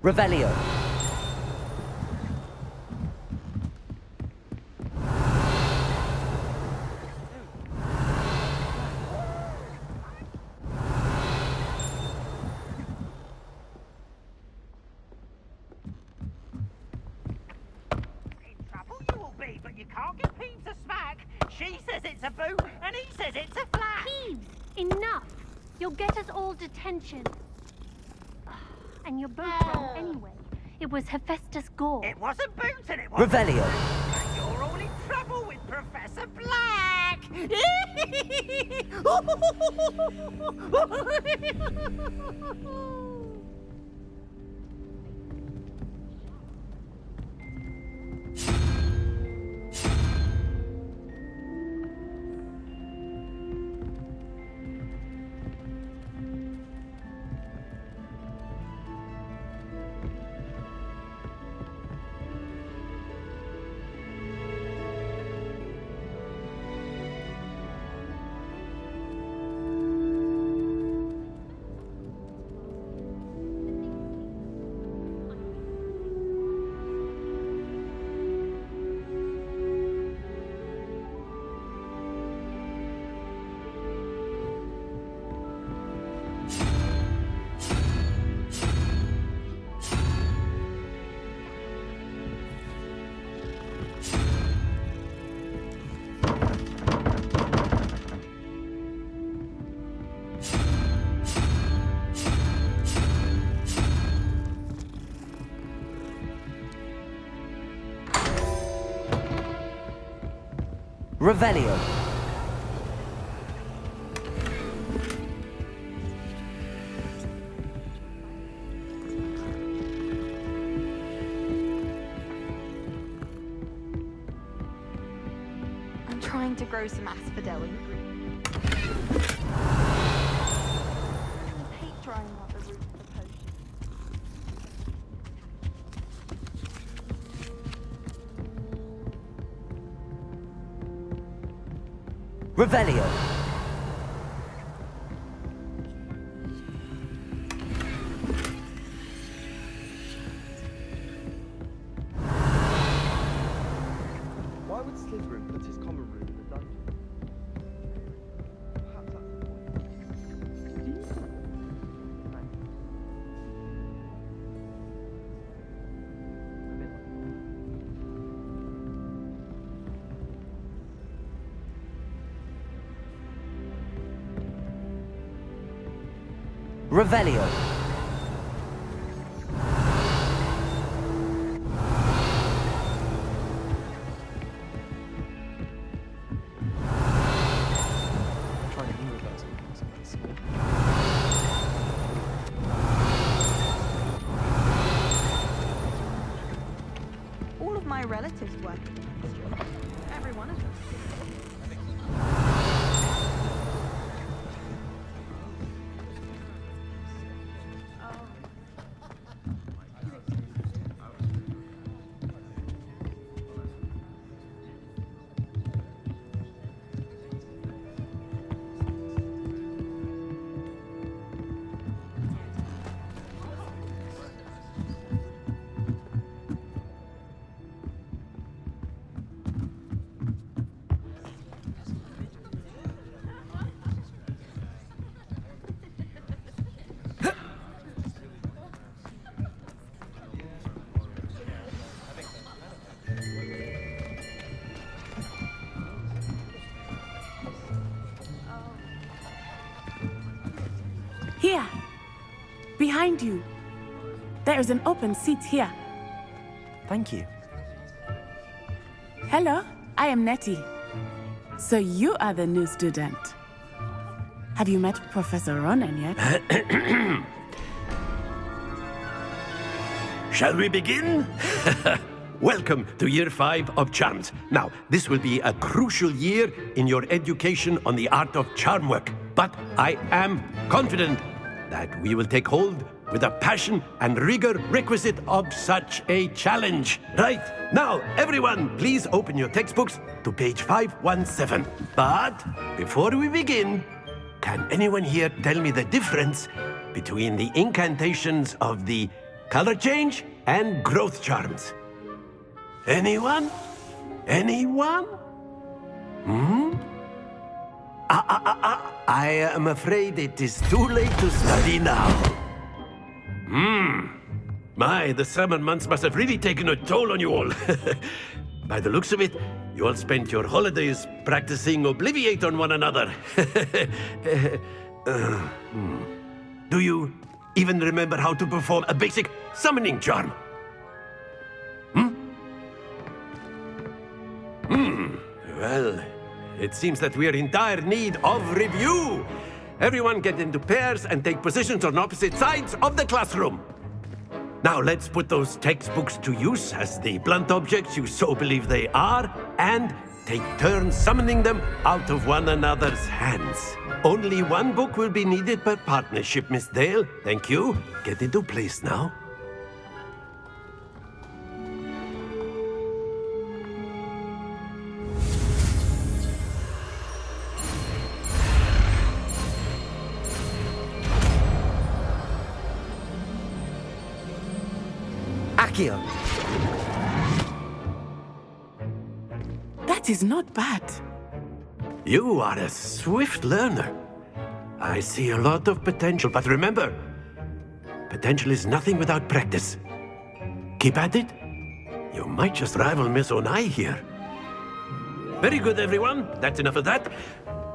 Revelio. But you can't give Peeves a smack. She says it's a boot, and he says it's a flat. Peeves, enough. You'll get us all detention. And you're both wrong anyway. It was Hephaestus Gore. It wasn't boots, and it wasn't. Revelio. And you're all in trouble with Professor Black. Revelio. I'm trying to grow some asphodel in the room. I hate drying out the root of the potion. Revelio. Why would Slytherin put his common room in the dungeon? Perhaps that's the point. Thank you. A bit like Revelio. trying to heal those something small. All of my relatives work in the industry. Every one of them. Here, behind you. There is an open seat here. Thank you. Hello, I am Nettie. So you are the new student. Have you met Professor Ronan yet? Shall we begin? Welcome to Year 5 of Charms. Now, this will be a crucial year in your education on the art of charm work. But I am confident that we will take hold with the passion and rigor requisite of such a challenge. Right, now, everyone, please open your textbooks to page 517. But before we begin, can anyone here tell me the difference between the incantations of the color change, and growth charms. Anyone? Anyone? I am afraid it is too late to study now. My, the summer months must have really taken a toll on you all. By the looks of it, you all spent your holidays practicing Obliviate on one another. Do you even remember how to perform a basic summoning charm? Well, it seems that we are in dire need of review. Everyone get into pairs and take positions on opposite sides of the classroom. Now let's put those textbooks to use as the blunt objects you so believe they are, and take turns summoning them out of one another's hands. Only one book will be needed per partnership, Miss Dale. Thank you. Get into place now. Accio. That is not bad. You are a swift learner. I see a lot of potential, but remember, potential is nothing without practice. Keep at it. You might just rival Miss Onai here. Very good, everyone. That's enough of that.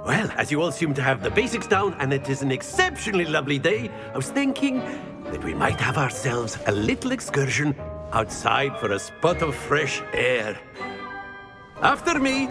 Well, as you all seem to have the basics down, and it is an exceptionally lovely day, I was thinking that we might have ourselves a little excursion outside for a spot of fresh air. After me.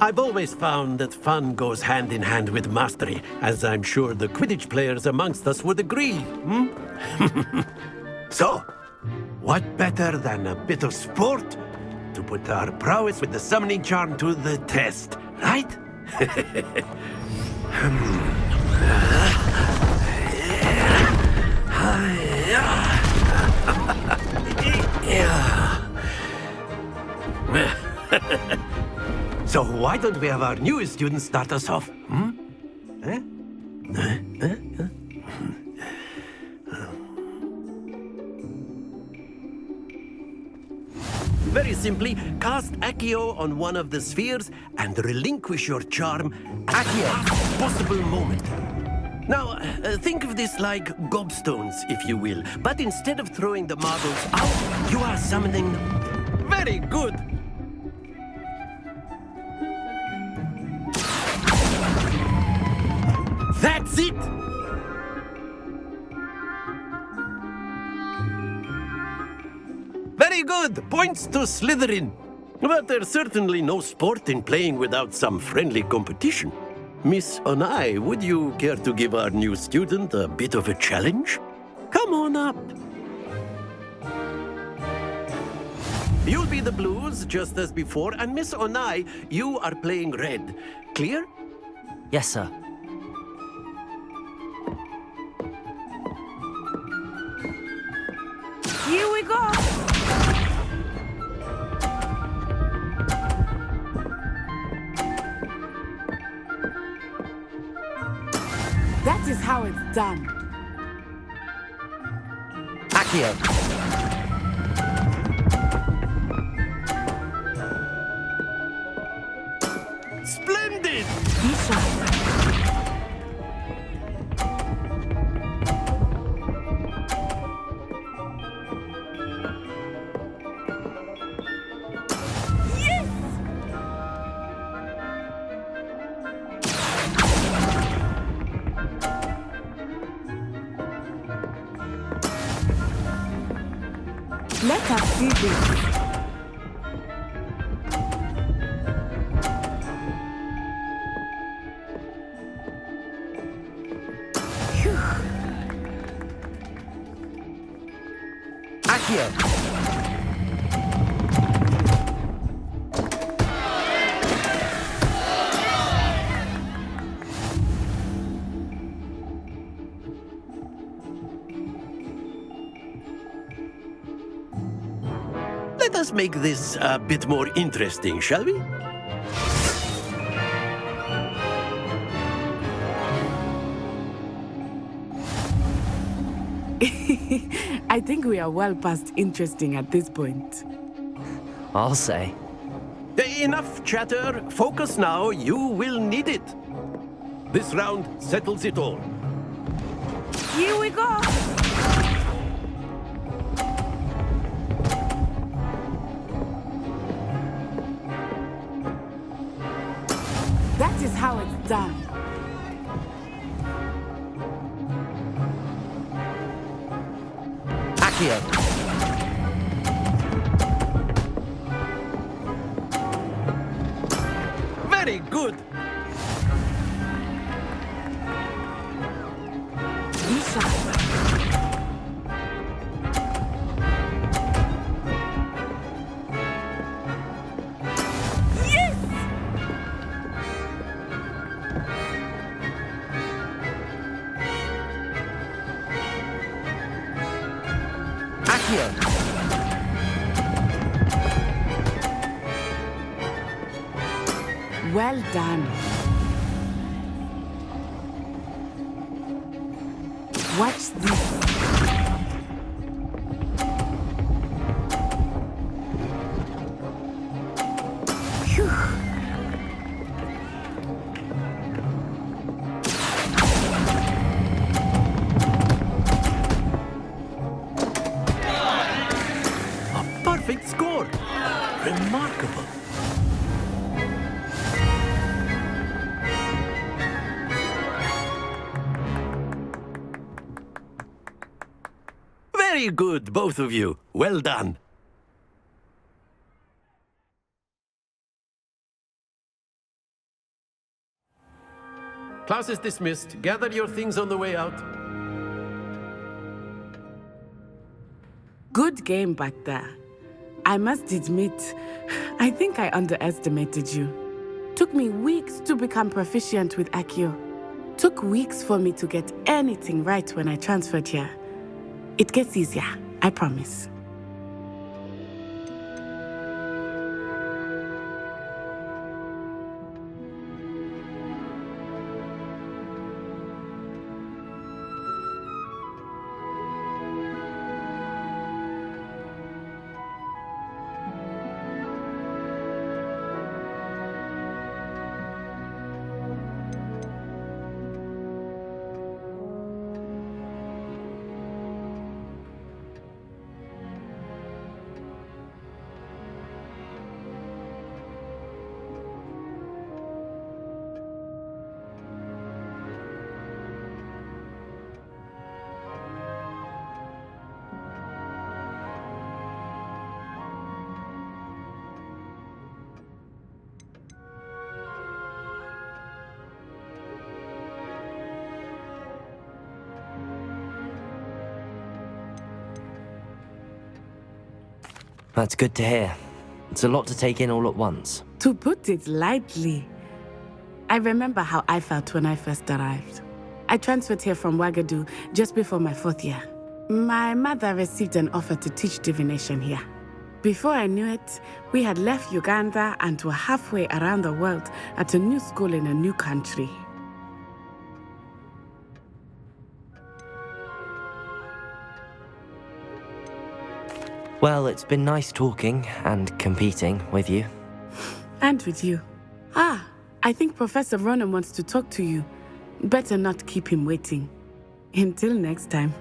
I've always found that fun goes hand in hand with mastery, as I'm sure the Quidditch players amongst us would agree. So, what better than a bit of sport to put our prowess with the summoning charm to the test, right? So why don't we have our newest student start us off? Very simply, cast Accio on one of the spheres and relinquish your charm at the last possible moment. Now, think of this like gobstones, if you will. But instead of throwing the marbles out, you are summoning them. Very good! That's it! Very good! Points to Slytherin. But there's certainly no sport in playing without some friendly competition. Miss Onai, would you care to give our new student a bit of a challenge? Come on up. You'll be the blues, just as before, and Miss Onai, you are playing red. Clear? Yes, sir. Here we go. That is how it's done. Accio. Splendid! Be sharp. Let us see this. Accio. Let us us make this a bit more interesting, shall we? I think we are well past interesting at this point. I'll say. Enough chatter. Focus now. You will need it. This round settles it all. Here we go! That is how it's done. Accio. Very good. Be sharp. Yes! Accio. Well done. Watch this. Phew. A perfect score. Remarkable. Very good, both of you. Well done. Class is dismissed. Gather your things on the way out. Good game back there. I must admit, I think I underestimated you. Took me weeks to become proficient with Accio. Took weeks for me to get anything right when I transferred here. It gets easier, I promise. That's good to hear. It's a lot to take in all at once. To put it lightly, I remember how I felt when I first arrived. I transferred here from Wagadu just before my 4th year. My mother received an offer to teach divination here. Before I knew it, we had left Uganda and were halfway around the world at a new school in a new country. Well, it's been nice talking and competing with you. And with you. I think Professor Ronan wants to talk to you. Better not keep him waiting. Until next time.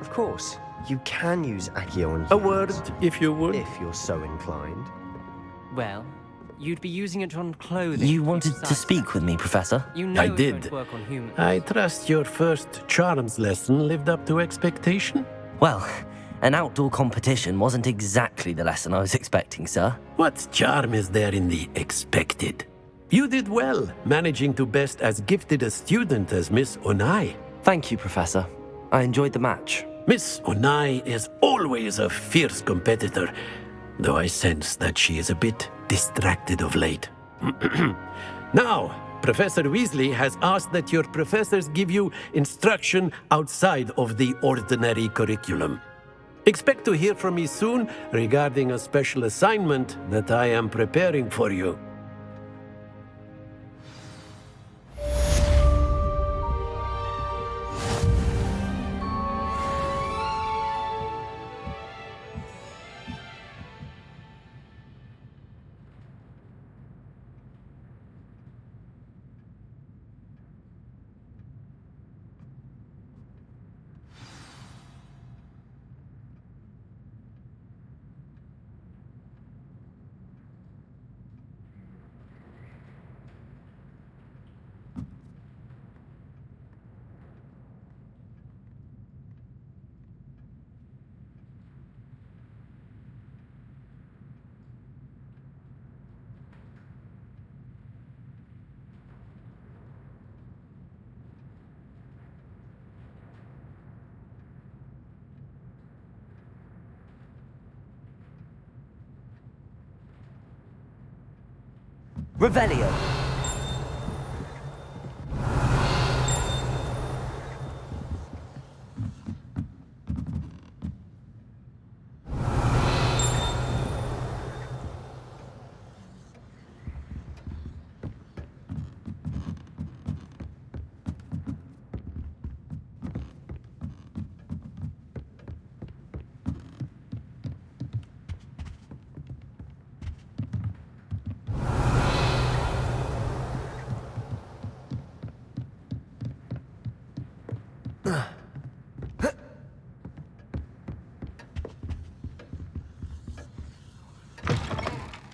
Of course, you can use Accio on humans. A word, if you would. If you're so inclined. Well, you'd be using it on clothing. You be wanted to precise. speak with me, Professor? You know I it did. won't work on humans. I trust your first charms lesson lived up to expectation? Well, an outdoor competition wasn't exactly the lesson I was expecting, sir. What charm is there in the expected? You did well, managing to best as gifted a student as Miss Onai. Thank you, Professor. I enjoyed the match. Miss Onai is always a fierce competitor, though I sense that she is a bit distracted of late. Now, Professor Weasley has asked that your professors give you instruction outside of the ordinary curriculum. Expect to hear from me soon regarding a special assignment that I am preparing for you. Revelio.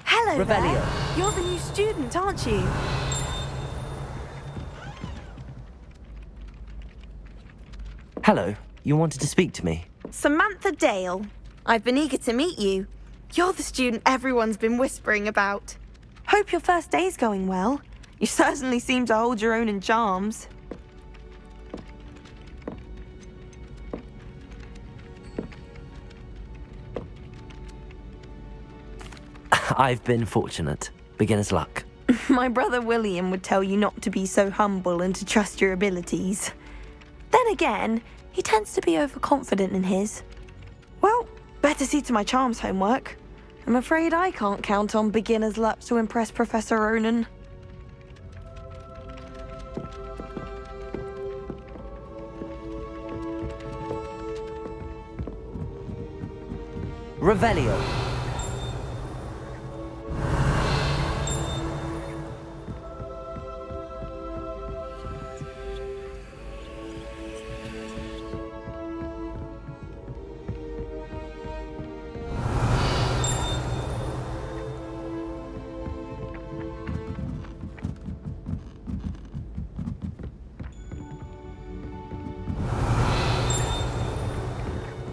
Hello Revelio. there. You're the new student, aren't you? Hello. You wanted to speak to me? Samantha Dale. I've been eager to meet you. You're the student everyone's been whispering about. Hope your first day's going well. You certainly seem to hold your own in charms. I've been fortunate. Beginner's luck. My brother William would tell you not to be so humble and to trust your abilities. Then again, he tends to be overconfident in his. Well, better see to my charms homework. I'm afraid I can't count on beginner's luck to impress Professor Ronan. Revelio.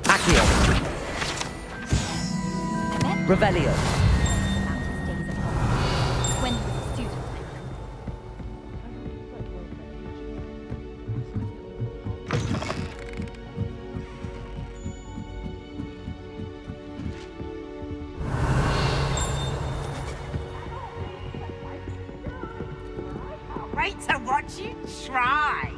Accio. Revelio. When he was a student. Wait to watch you try.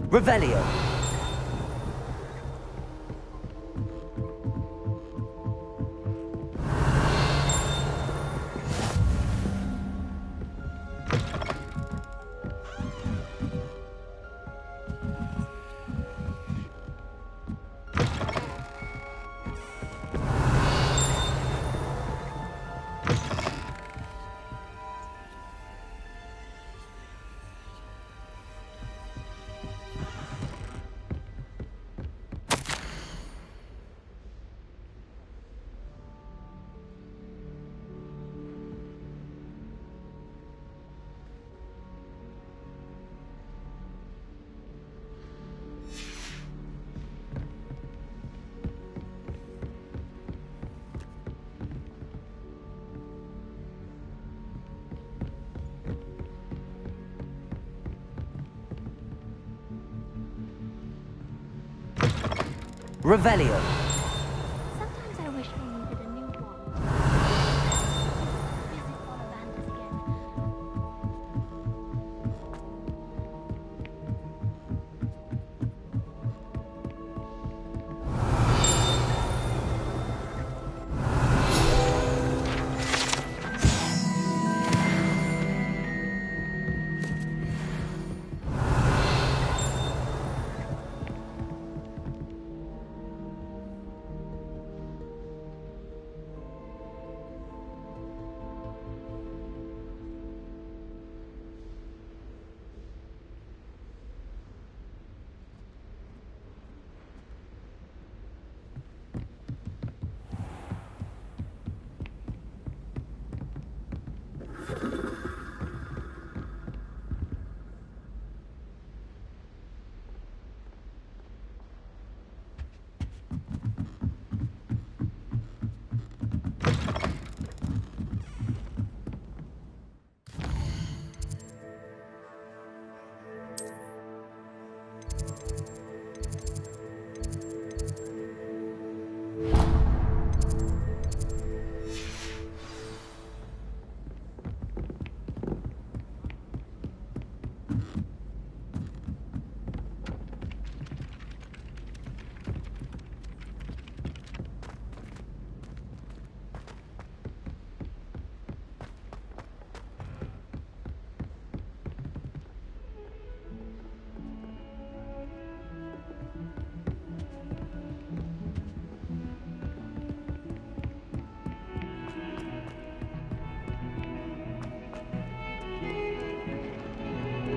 Revelio. Revelio. Sometimes I wish I needed a new one. Visit Ollivanders again.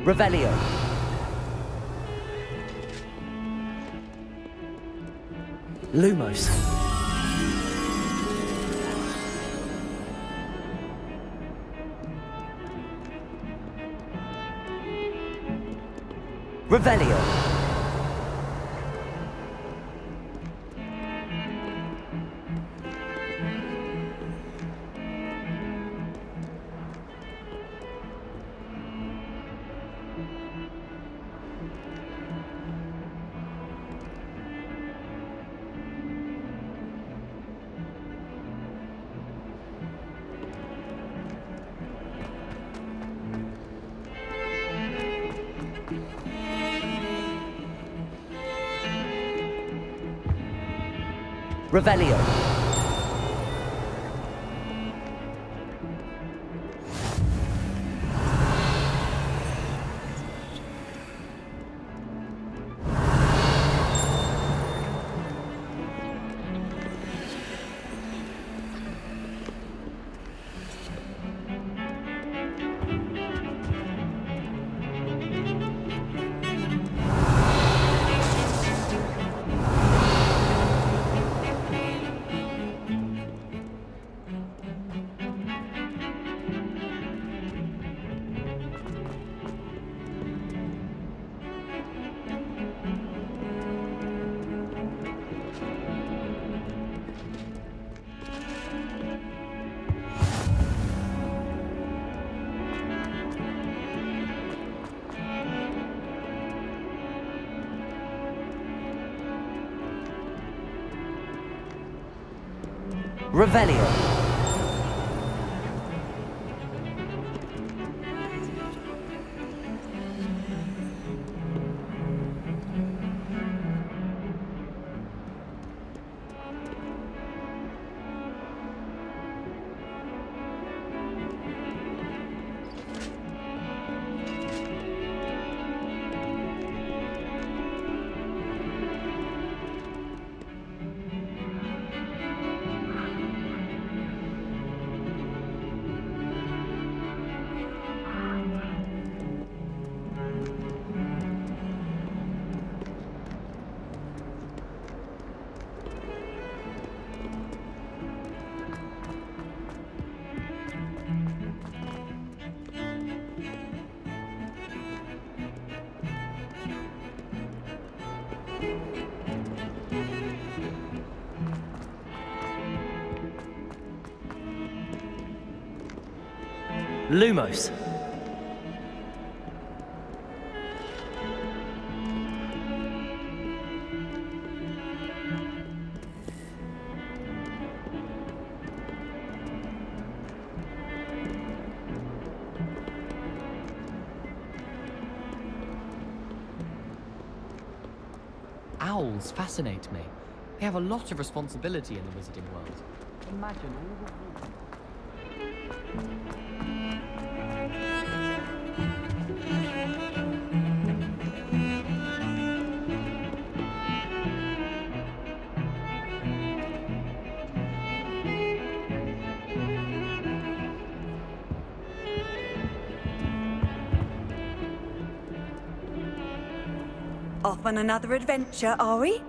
Revelio. Lumos. Revelio. Revelio. Revelio. Lumos. owls fascinate me. They have a lot of responsibility in the wizarding world. Imagine all the... Off on another adventure, are we?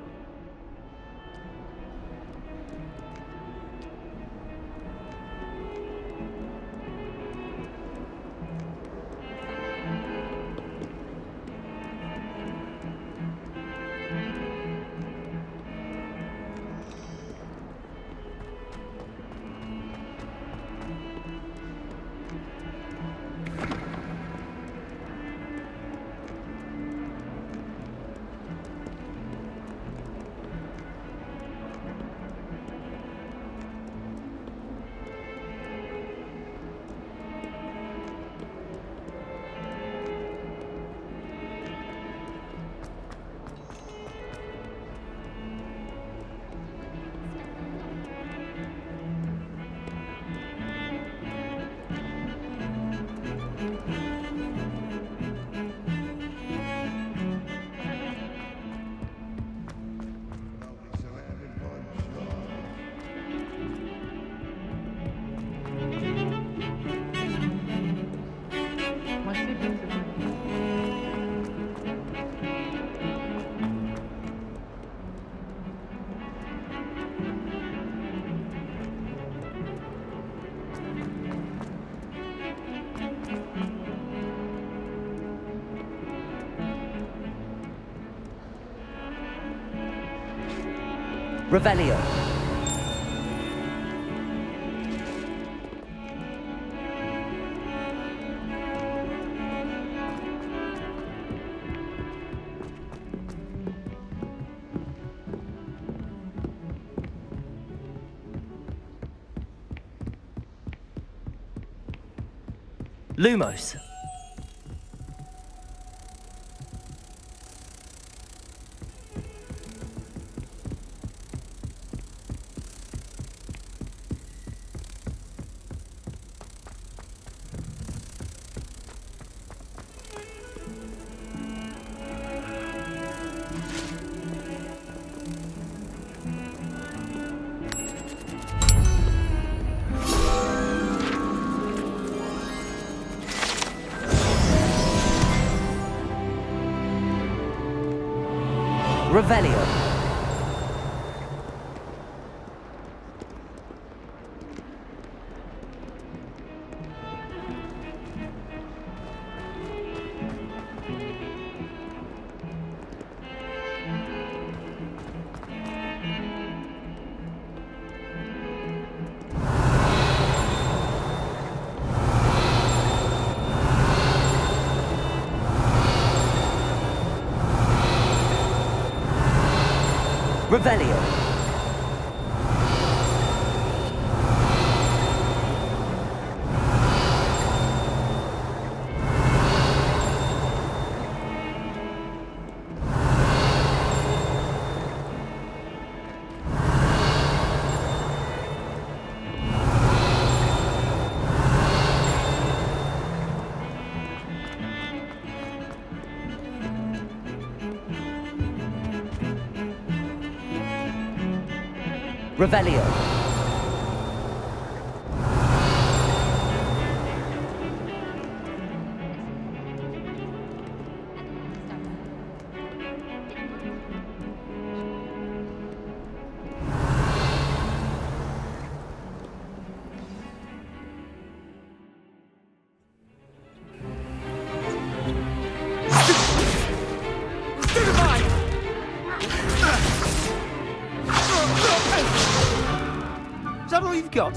Revelio. Lumos. Revelio. Revelio. Revelio. Is that all you've got?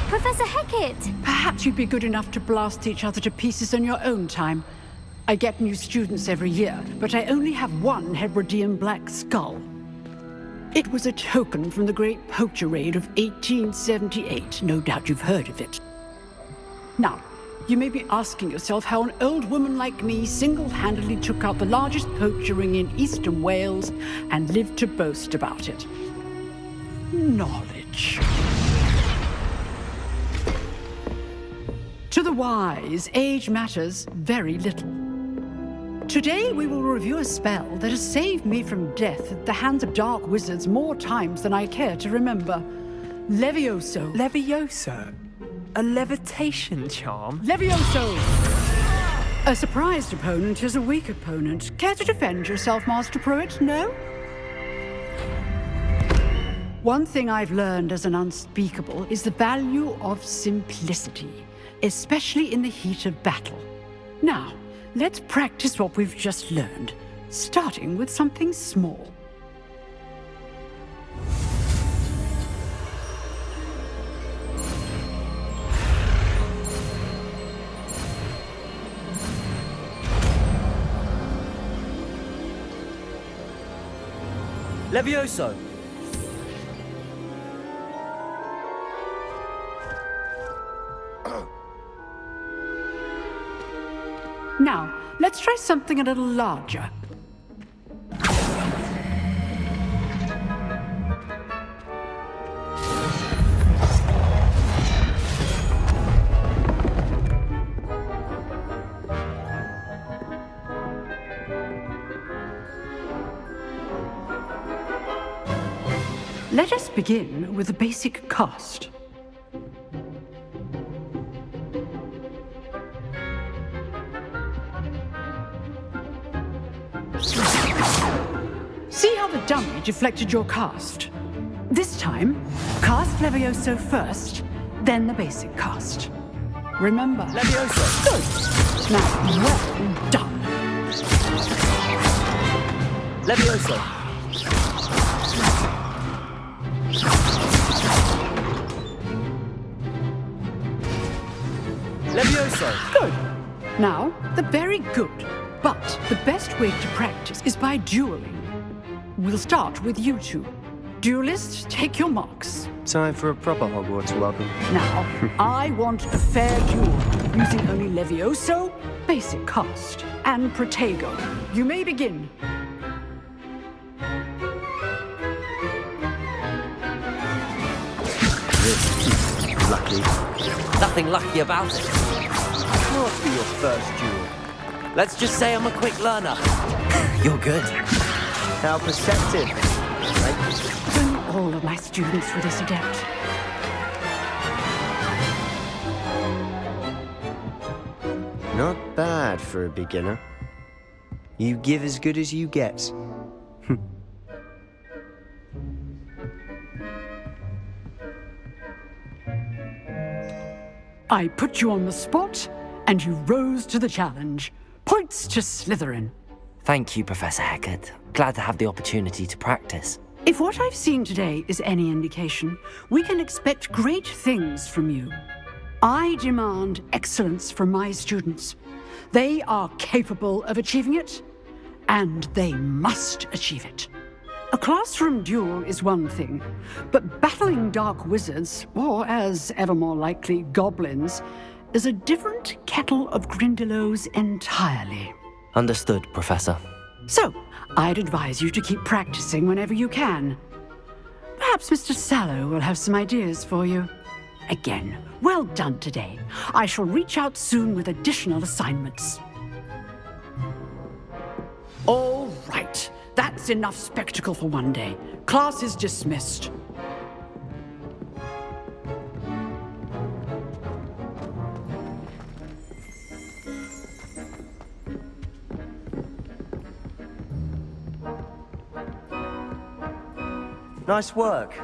Professor Hecat! Perhaps you'd be good enough to blast each other to pieces in your own time. I get new students every year, but I only have one Hebridean black skull. It was a token from the Great Poacher Raid of 1878. No doubt you've heard of it. Now, you may be asking yourself how an old woman like me single-handedly took out the largest poacher ring in eastern Wales and lived to boast about it. Knowledge. To the wise, age matters very little. Today we will review a spell that has saved me from death at the hands of dark wizards more times than I care to remember. Levioso. Levioso? A levitation charm? Levioso! A surprised opponent is a weak opponent. Care to defend yourself, Master Pruitt? No? One thing I've learned as an unspeakable is the value of simplicity, especially in the heat of battle. Now, let's practice what we've just learned, starting with something small. Levioso! Now, let's try something a little larger. Let us begin with the basic cast. See how the dummy deflected your cast? This time, cast Levioso first, then the basic cast. Remember. Levioso! Good. Now, well done. Levioso! Levioso! Good. Now, the very good. But the best way to practice is by dueling. We'll start with you two. Duelists, take your marks. Time for a proper Hogwarts welcome. Now, I want a fair duel, using only Levioso, basic cast, and Protego. You may begin. Lucky. Nothing lucky about it. Must be your first duel. Let's just say I'm a quick learner. You're good. How perceptive. If only all of my students were this adept. Not bad for a beginner. You give as good as you get. I put you on the spot, and you rose to the challenge. Points to Slytherin. Thank you, Professor Hecat. Glad to have the opportunity to practice. If what I've seen today is any indication, we can expect great things from you. I demand excellence from my students. They are capable of achieving it, and they must achieve it. A classroom duel is one thing, but battling dark wizards, or as ever more likely, goblins, is a different kettle of Grindylows entirely. Understood, Professor. So, I'd advise you to keep practicing whenever you can. Perhaps Mr. Sallow will have some ideas for you. Again, well done today. I shall reach out soon with additional assignments. All right. That's enough spectacle for one day. Class is dismissed. Nice work.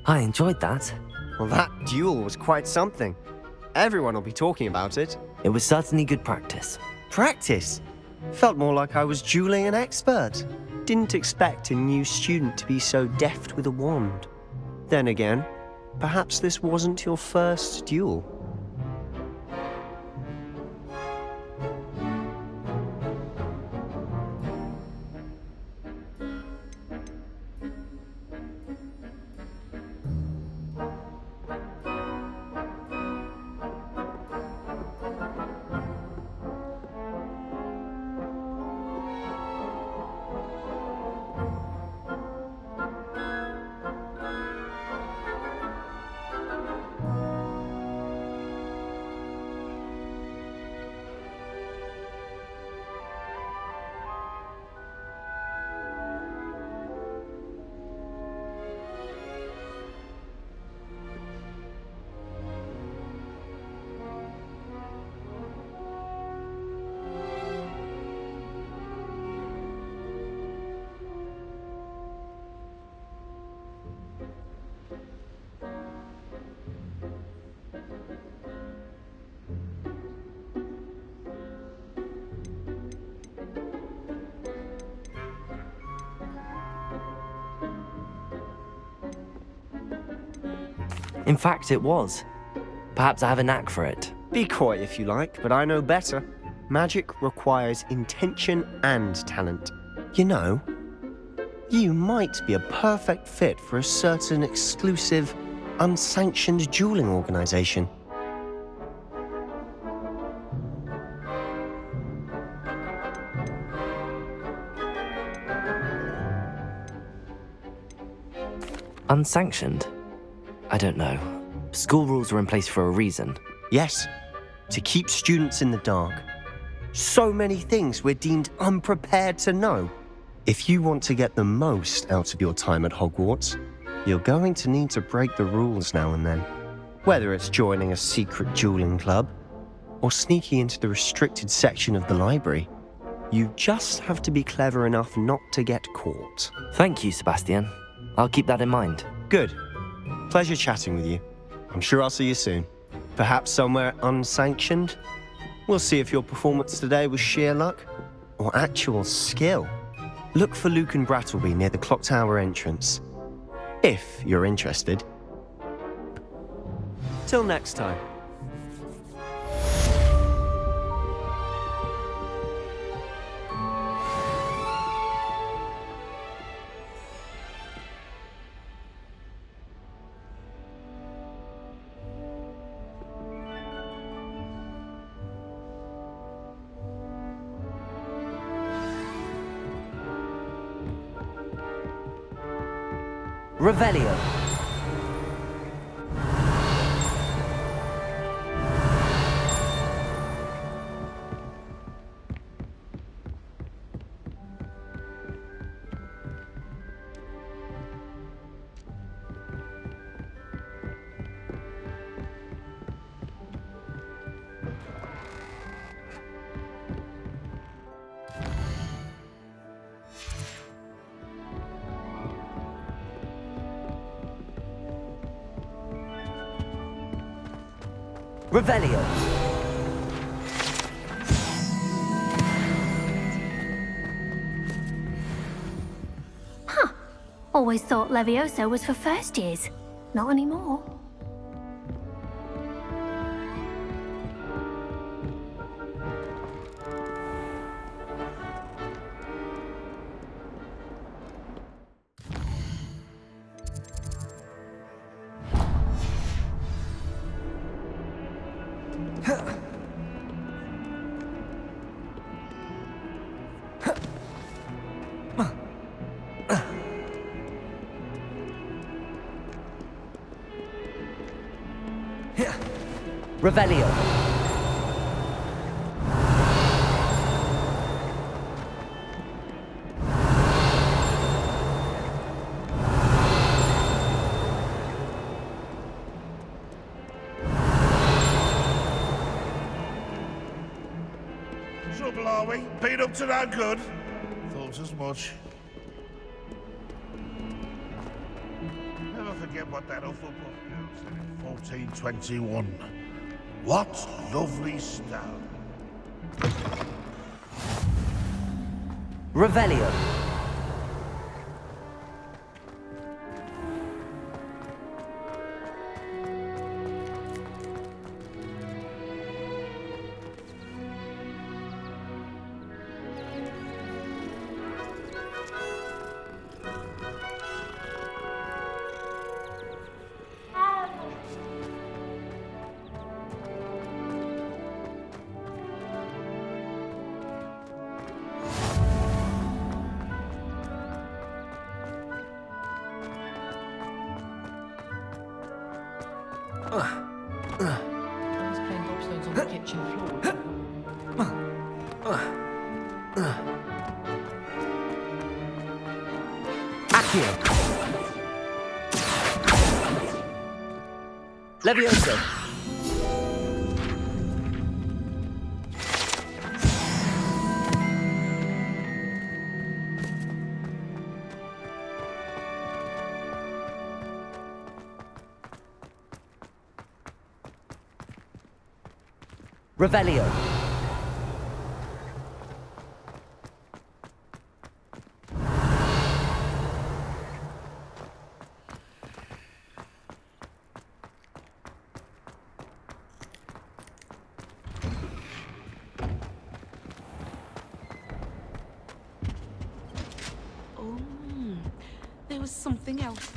I enjoyed that. Well, that duel was quite something. Everyone will be talking about it. It was certainly good practice. Practice? Felt more like I was dueling an expert. Didn't expect a new student to be so deft with a wand. Then again, perhaps this wasn't your first duel. In fact, it was. Perhaps I have a knack for it. Be coy if you like, but I know better. Magic requires intention and talent. You know, you might be a perfect fit for a certain exclusive, unsanctioned dueling organization. Unsanctioned? I don't know. School rules are in place for a reason. Yes, to keep students in the dark. So many things we're deemed unprepared to know. If you want to get the most out of your time at Hogwarts, you're going to need to break the rules now and then. Whether it's joining a secret dueling club, or sneaking into the restricted section of the library, you just have to be clever enough not to get caught. Thank you, Sebastian. I'll keep that in mind. Good. Pleasure chatting with you. I'm sure I'll see you soon. Perhaps somewhere unsanctioned? We'll see if your performance today was sheer luck or actual skill. Look for Luke and Brattleby near the clock tower entrance, if you're interested. Till next time. Revelio. Revelio. Huh. Always thought Levioso was for first years. Not anymore. Revelio. Trouble, are we? Been up to no good? Thought as much. Never forget what that Hufflepuff girl said in 1421. What lovely stone. Revelio. He's playing gobstones on the kitchen floor. Accio. Levioso. Revelio. Oh, there was something else.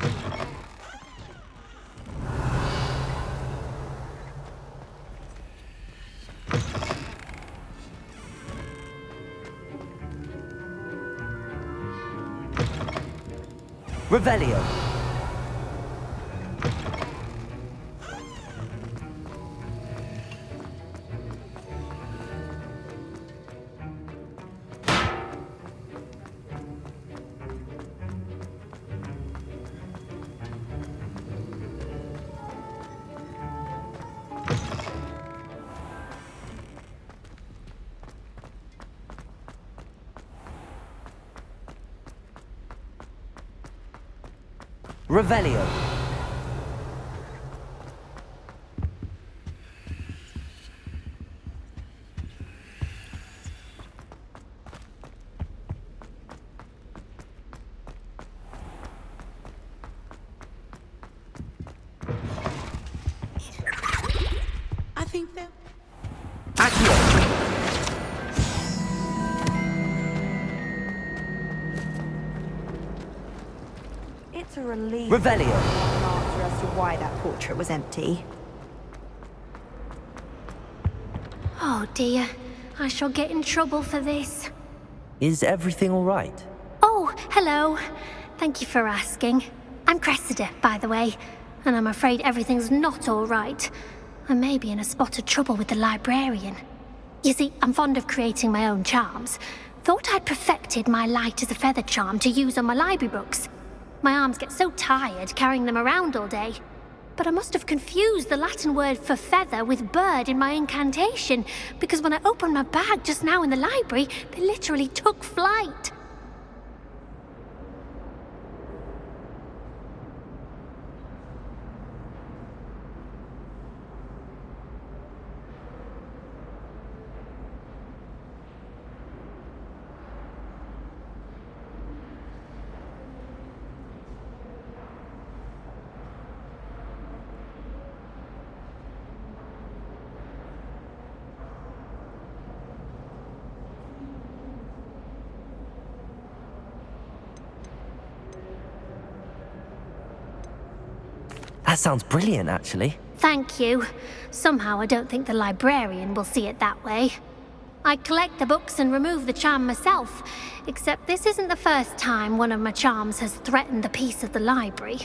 Revelio. Revelio. I think they're... Accio. It's a relief. Revelio. An answer as to why that portrait was empty. Oh dear, I shall get in trouble for this. Is everything all right? Oh, hello. Thank you for asking. I'm Cressida, by the way, and I'm afraid everything's not all right. I may be in a spot of trouble with the librarian. You see, I'm fond of creating my own charms. Thought I'd perfected my light as a feather charm to use on my library books. My arms get so tired carrying them around all day. But I must have confused the Latin word for feather with bird in my incantation, because when I opened my bag just now in the library, they literally took flight. That sounds brilliant, actually. Thank you. Somehow I don't think the librarian will see it that way. I collect the books and remove the charm myself, except this isn't the first time one of my charms has threatened the peace of the library.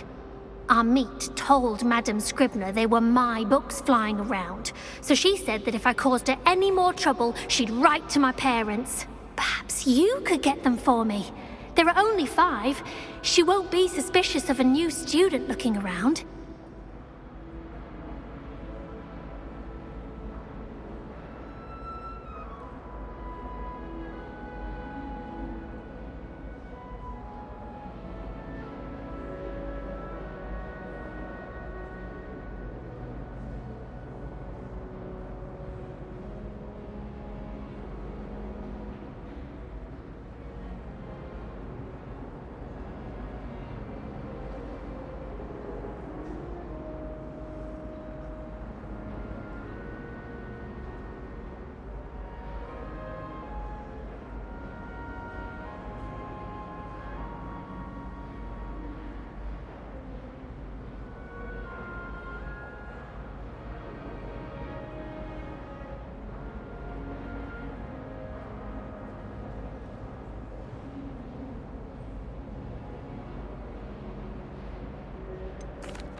Our meet told Madame Scribner they were my books flying around, so she said that if I caused her any more trouble, she'd write to my parents. Perhaps you could get them for me. There are only 5. She won't be suspicious of a new student looking around.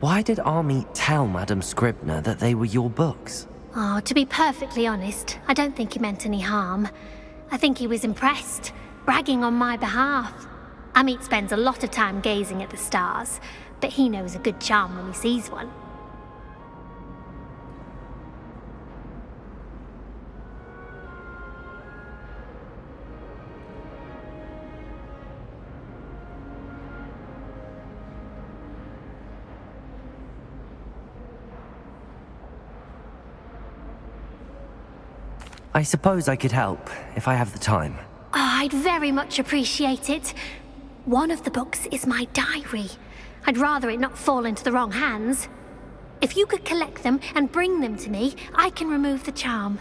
Why did Army tell Madam Scribner that they were your books? Oh, to be perfectly honest, I don't think he meant any harm. I think he was impressed, bragging on my behalf. Amit spends a lot of time gazing at the stars, but he knows a good charm when he sees one. I suppose I could help, if I have the time. Oh, I'd very much appreciate it. One of the books is my diary. I'd rather it not fall into the wrong hands. If you could collect them and bring them to me, I can remove the charm.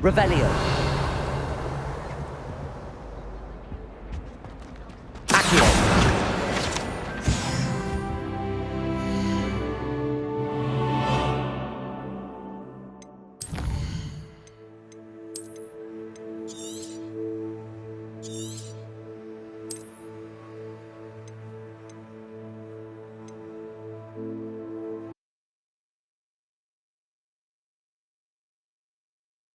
Revelio.